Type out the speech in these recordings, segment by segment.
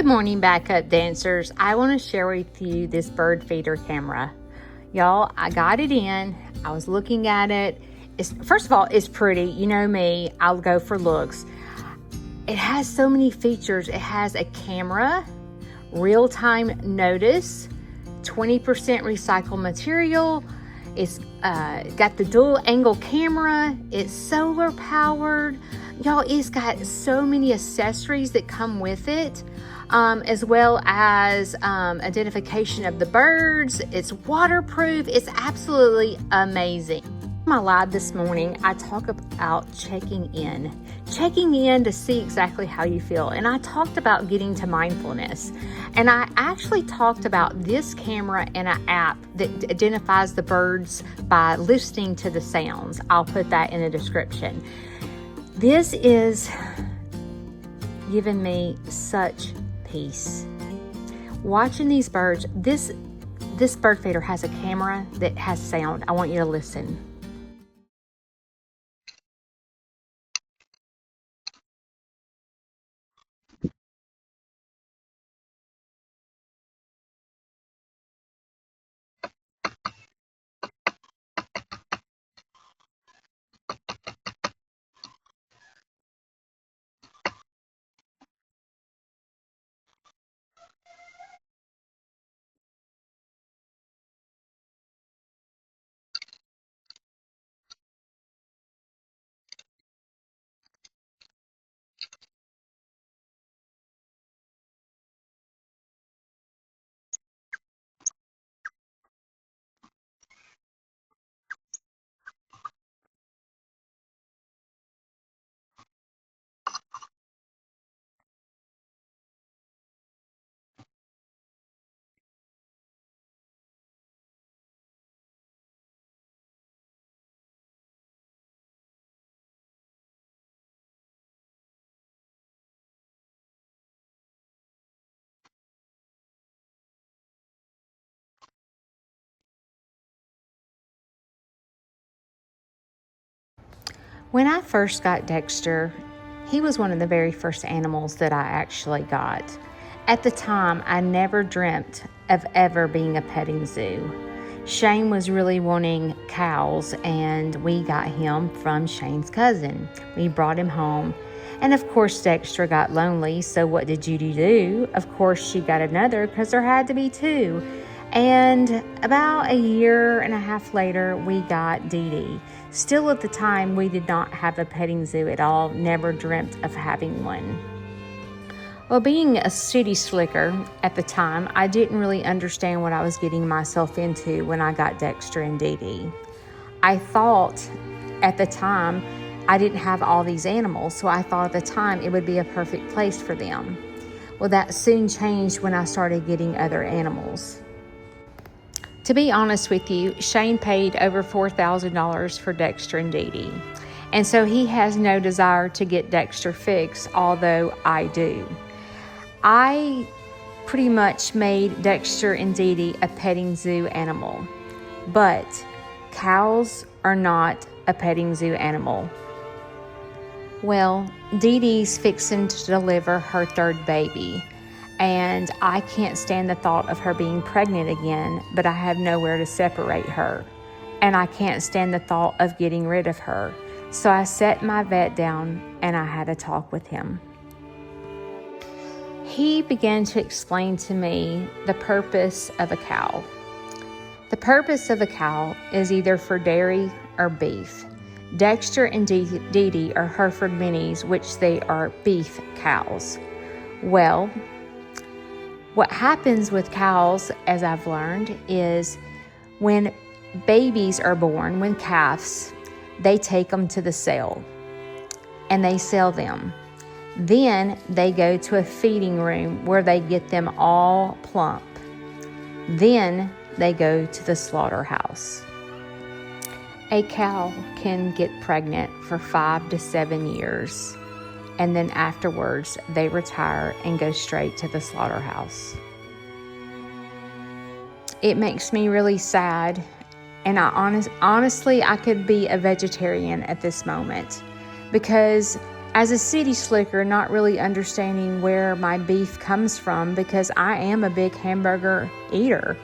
Good morning, backup dancers. I want to share with you this bird feeder camera. Y'all, I got it in. I was looking at it. First of all, it's pretty. You know me, I'll go for looks. It has so many features. It has a camera, real-time notice, 20% recycled material. It's got the dual angle camera. It's solar powered. Y'all, it's got so many accessories that come with it, as well as identification of the birds. It's waterproof. It's absolutely amazing. In my live this morning, I talk about checking in to see exactly how you feel. And I talked about getting to mindfulness. And I actually talked about this camera and an app that identifies the birds by listening to the sounds. I'll put that in the description. This is giving me such peace. Watching these birds, this bird feeder has a camera that has sound. I want you to listen. When I first got Dexter, he was one of the very first animals that I actually got. At the time, I never dreamt of ever being a petting zoo. Shane was really wanting cows, and we got him from Shane's cousin. We brought him home. And of course, Dexter got lonely, so what did Judy do? Of course, she got another because there had to be two. And about a year and a half later, we got Dei Dei. Still at the time, we did not have a petting zoo at all, never dreamt of having one. Well, being a city slicker at the time, I didn't really understand what I was getting myself into when I got Dexter and Dei Dei. I thought at the time I didn't have all these animals, so I thought at the time it would be a perfect place for them. Well, that soon changed when I started getting other animals. To be honest with you, Shane paid over $4,000 for Dexter and Dei Dei. And so he has no desire to get Dexter fixed, although I do. I pretty much made Dexter and Dei Dei a petting zoo animal. But cows are not a petting zoo animal. Well, Dei Dei's fixing to deliver her third baby. And I can't stand the thought of her being pregnant again, but I have nowhere to separate her. And I can't stand the thought of getting rid of her. So I sat my vet down and I had a talk with him. He began to explain to me the purpose of a cow. The purpose of a cow is either for dairy or beef. Dexter and Dei Dei are Hereford Minis, which they are beef cows. Well, what happens with cows, as I've learned, is when babies are born, when calves, they take them to the sale and they sell them. Then they go to a feeding room where they get them all plump. Then they go to the slaughterhouse. A cow can get pregnant for 5 to 7 years. And then afterwards, they retire and go straight to the slaughterhouse. It makes me really sad, and honestly, I could be a vegetarian at this moment, because As a city slicker, not really understanding where my beef comes from because I am a big hamburger eater,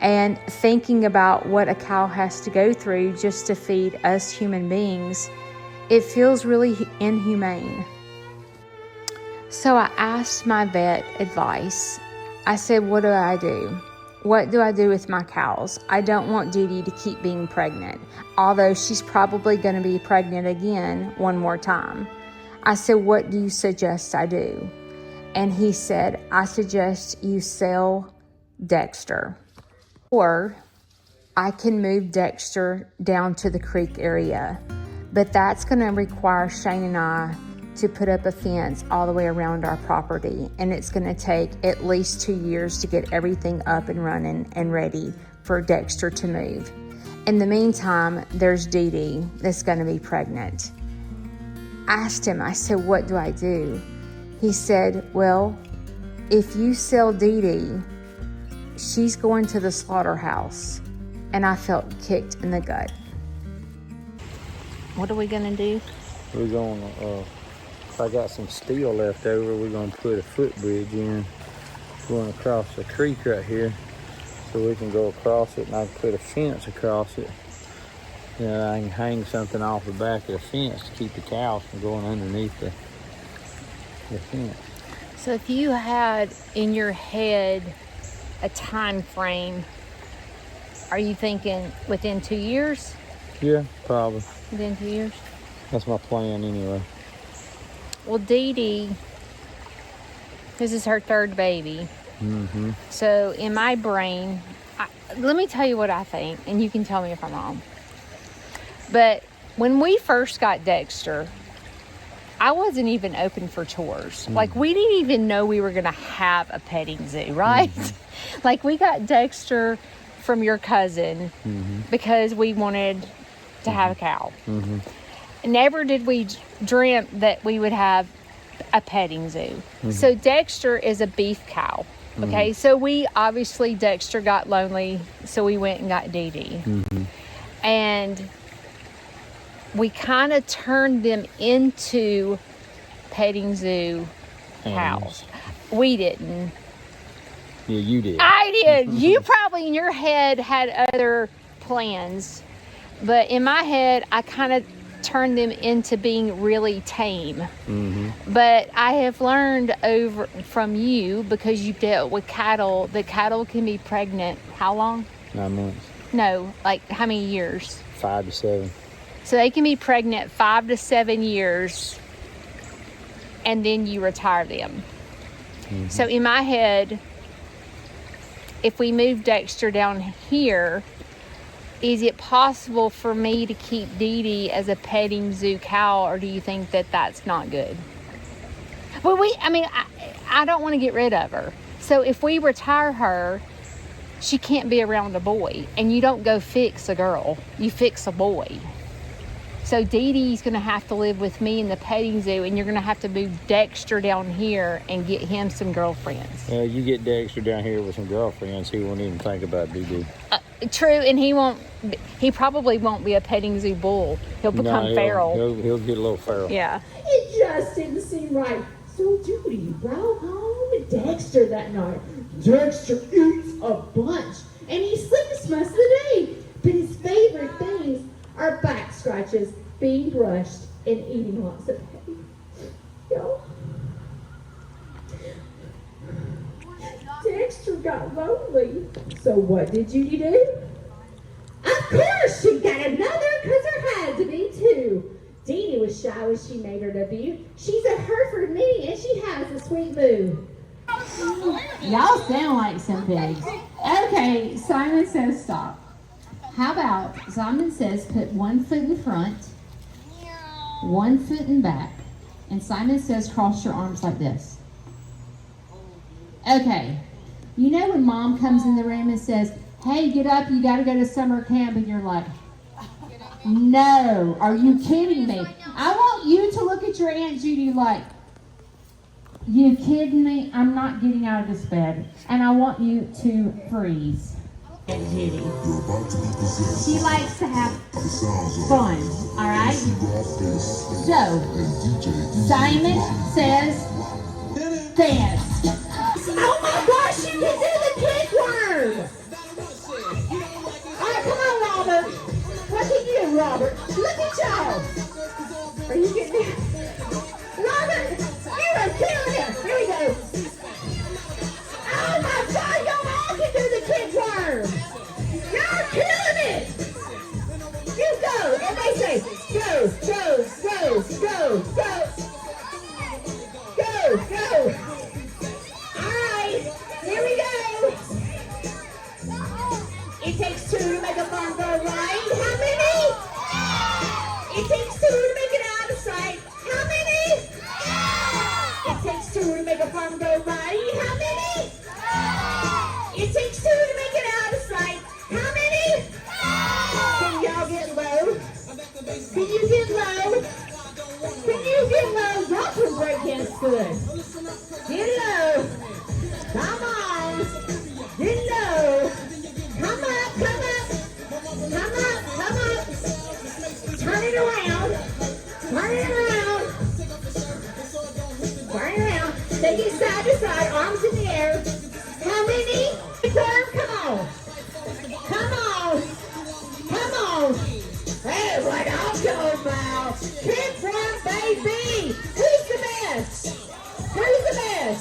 and thinking about what a cow has to go through just to feed us human beings, it feels really inhumane. So I asked my vet advice. I said, what do I do? What do I do with my cows? I don't want Dee Dee to keep being pregnant, although she's probably going to be pregnant again one more time. I said, what do you suggest I do? And he said, I suggest you sell Dexter, or I can move Dexter down to the creek area. But that's going to require Shane and I to put up a fence all the way around our property. And it's going to take at least 2 years to get everything up and running and ready for Dexter to move. In the meantime, there's Dee Dee that's going to be pregnant. I asked him, I said, what do I do? He said, well, if you sell Dee Dee, she's going to the slaughterhouse. And I felt kicked in the gut. What are we going to do? We're going to, if I got some steel left over, we're going to put a footbridge in. Going across the creek right here so we can go across it, and I can put a fence across it. And I can hang something off the back of the fence to keep the cows from going underneath the fence. So if you had in your head a time frame, are you thinking within 2 years? Yeah, probably. Within 2 years? That's my plan anyway. Well, Dee Dee, this is her third baby. Mm-hmm. So in my brain, let me tell you what I think, and you can tell me if I'm wrong. But when we first got Dexter, I wasn't even open for chores. Mm-hmm. Like, we didn't even know we were going to have a petting zoo, right? Mm-hmm. Like, we got Dexter from your cousin because we wanted to have a cow. Mm-hmm. Never did we dream that we would have a petting zoo. Mm-hmm. So Dexter is a beef cow. Okay, so we obviously, Dexter got lonely, so we went and got Dee Dee. Mm-hmm. And we kind of turned them into petting zoo cows. We didn't. Yeah, you did. I did. You probably in your head had other plans. But in my head, I kind of turned them into being really tame. Mm-hmm. But I have learned over from you, because you've dealt with cattle, that cattle can be pregnant how long? 9 months. No, like how many years? 5 to 7. So they can be pregnant 5 to 7 years, and then you retire them. Mm-hmm. So in my head, if we move Dexter down here, is it possible for me to keep Dee Dee as a petting zoo cow, or do you think that that's not good? Well, I don't want to get rid of her. So if we retire her, she can't be around a boy. And you don't go fix a girl, you fix a boy. So Dee Dee's going to have to live with me in the petting zoo, and you're going to have to move Dexter down here and get him some girlfriends. You get Dexter down here with some girlfriends, he won't even think about Dee Dee. True, and he probably won't be a petting zoo bull. He'll become feral. He'll get a little feral. Yeah. It just didn't seem right. So Judy brought home Dexter that night. Dexter eats a bunch, and he sleeps most of the day. But his favorite things are back scratches, being brushed, and eating lots of hay. Yo. Dexter got lonely. So what did Judy do? Of course she got another, because there had to be two. Dee Dee was shy when she made her debut. She's a Hereford Mini, and she has a sweet moo. Y'all sound like some pigs. Okay, Simon says stop. How about Simon says put 1 foot in front, 1 foot in back, and Simon says cross your arms like this. Okay, you know when mom comes in the room and says, hey, get up, you gotta go to summer camp, and you're like, no, are you kidding me? I want you to look at your Aunt Judy like, you kidding me? I'm not getting out of this bed. And I want you to freeze. Judy. She likes to have fun, all right? So, Simon says dance. Oh my gosh, you can do the kid worm! Alright, come on, Robert. What can you do, Robert? Look at y'all. Are you getting it? Robert, you are killing it. Here we go. Oh my God, y'all all can do the kid worm. Y'all are killing it. You go. And they say, go, go, go, go, go. Go, go. Alright, here we go. It takes two to make a farm go right. How many? It takes two to make it out of sight. How many? It takes two to make a farm go right. How many? It takes two to make it out of sight. How many? Can y'all get low? Can you get low? Can you get low? Y'all can break dance good. Get low. Come on. Get low. Come up, come up. Come up, come up. Turn it around. Turn it around. Turn it around. Take it side to side, arms in the air. How many? Come on. Come on. Come on. Hey, what I'm talking about. Kick one, baby. Who's the best? Who's the best?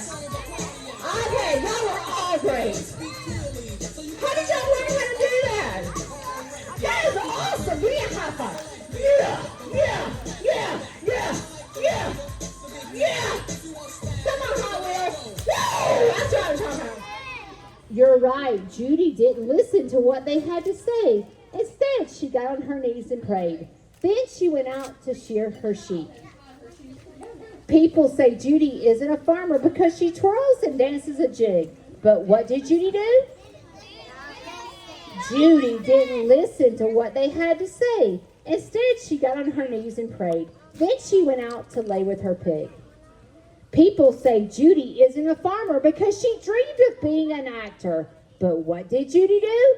Okay, y'all are all great. How did y'all learn how to do that? That is awesome. Give me a high five. Yeah, yeah, yeah, yeah, yeah, yeah. Come on, Hot Wheels. Woo! That's what I'm talking about. You're right. Judy didn't listen to what they had to say. Instead, she got on her knees and prayed. Then she went out to shear her sheep. People say Judy isn't a farmer because she twirls and dances a jig. But what did Judy do? Judy didn't listen to what they had to say. Instead, she got on her knees and prayed. Then she went out to lay with her pig. People say Judy isn't a farmer because she dreamed of being an actor. But what did Judy do?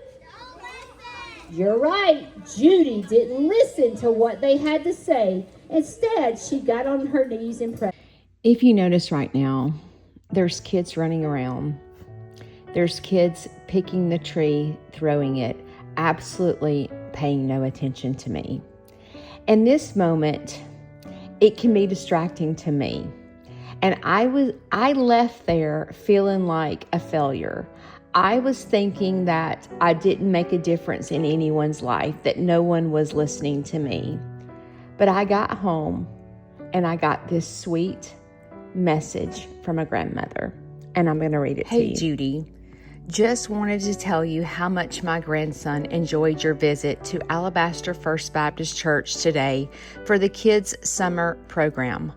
You're right. Judy didn't listen to what they had to say. Instead, she got on her knees and prayed. If you notice right now, there's kids running around. There's kids picking the tree, throwing it, absolutely paying no attention to me. In this moment, it can be distracting to me. And I left there feeling like a failure. I was thinking that I didn't make a difference in anyone's life, that no one was listening to me. But I got home and I got this sweet message from a grandmother, and I'm going to read it to you. Hey, Judy. Just wanted to tell you how much my grandson enjoyed your visit to Alabaster First Baptist Church today for the kids' summer program.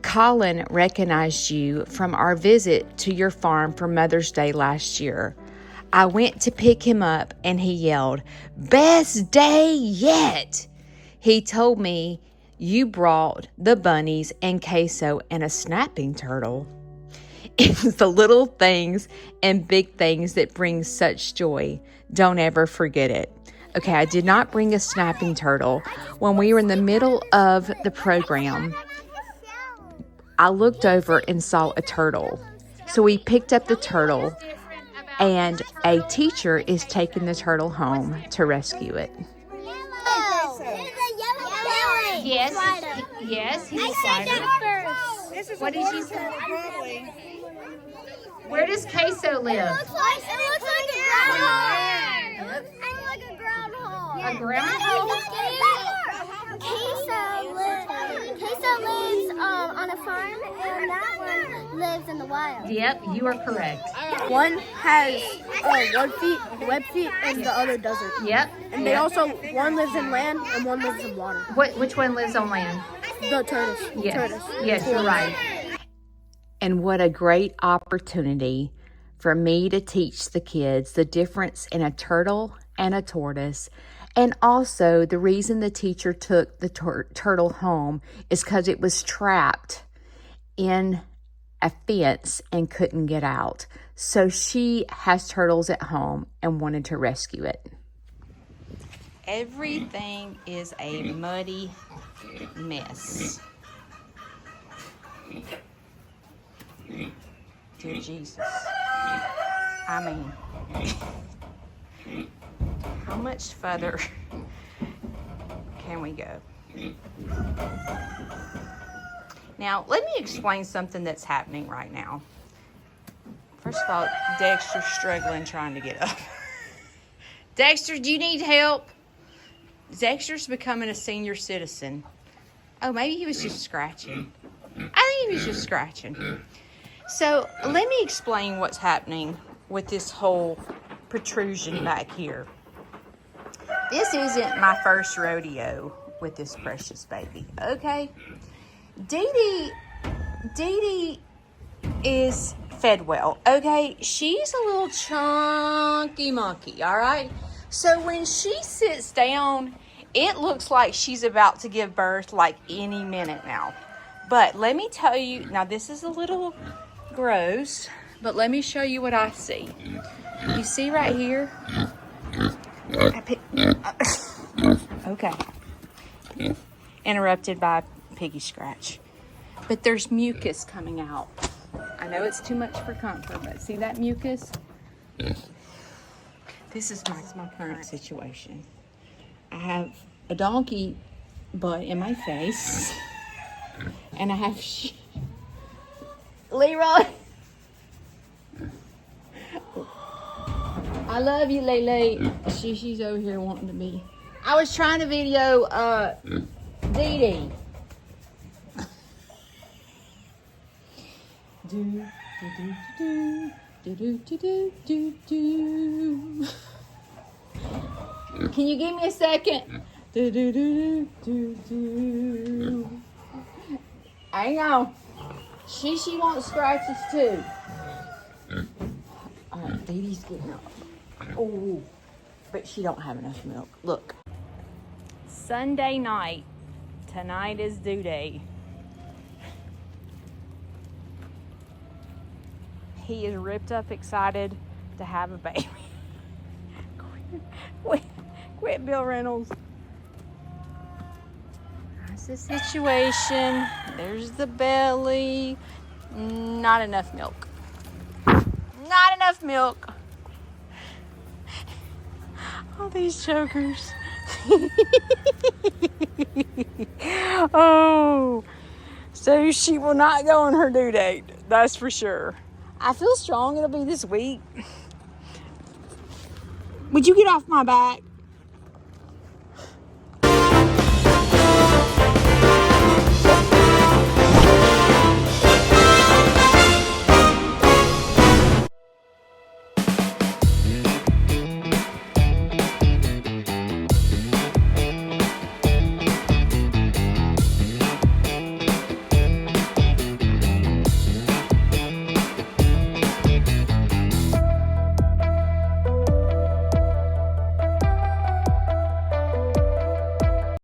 Colin recognized you from our visit to your farm for Mother's Day last year. I went to pick him up and he yelled, "Best day yet!" He told me you brought the bunnies and queso and a snapping turtle. It's the little things and big things that bring such joy. Don't ever forget it. Okay, I did not bring a snapping turtle. When we were in the middle of the program, I looked over and saw a turtle. So we picked up the turtle, and a teacher is taking the turtle home to rescue it. Yes, he's a spider. What did you say? Where does queso live? It looks like a groundhog. It looks like a groundhog. A groundhog? Queso lives on a farm, and that one lives in the wild. Yep, you are correct. One has web feet, and the other doesn't. Yep. And they also, one lives in land and one lives in water. Which one lives on land? The tortoise. Yes, you're right. And what a great opportunity for me to teach the kids the difference in a turtle and a tortoise. And also the reason the teacher took the turtle home is because it was trapped in a fence and couldn't get out. So she has turtles at home and wanted to rescue it. Everything is a muddy mess. Dear Jesus. I mean, how much further can we go? Now, let me explain something that's happening right now. First of all, Dexter's struggling trying to get up. Dexter, do you need help? Dexter's becoming a senior citizen. Oh, maybe he was just scratching. I think he was just scratching. So, let me explain what's happening with this whole protrusion back here. This isn't my first rodeo with this precious baby, okay? Dee Dee is fed well, okay? She's a little chunky monkey, all right? So when she sits down, it looks like she's about to give birth like any minute now. But let me tell you, now this is a little gross, but let me show you what I see. You see right here? Okay. Interrupted by piggy scratch. But there's mucus coming out. I know it's too much for comfort, but see that mucus? This is my current situation. I have a donkey butt in my face, and I have Leroy. I love you, Lele. She's over here wanting to be. I was trying to video Dee Dee. Do do do do do do do do. Can you give me a second? Do do do do do. Hang on. She wants scratches too. Alright, Dee Dee's getting up. Oh, but she don't have enough milk. Look. Sunday night. Tonight is due day. He is ripped up excited to have a baby. Quit, Bill Reynolds. That's the situation. There's the belly. Not enough milk. Not enough milk. All these chokers. Oh, so she will not go on her due date. That's for sure. I feel strong it'll be this week. Would you get off my back?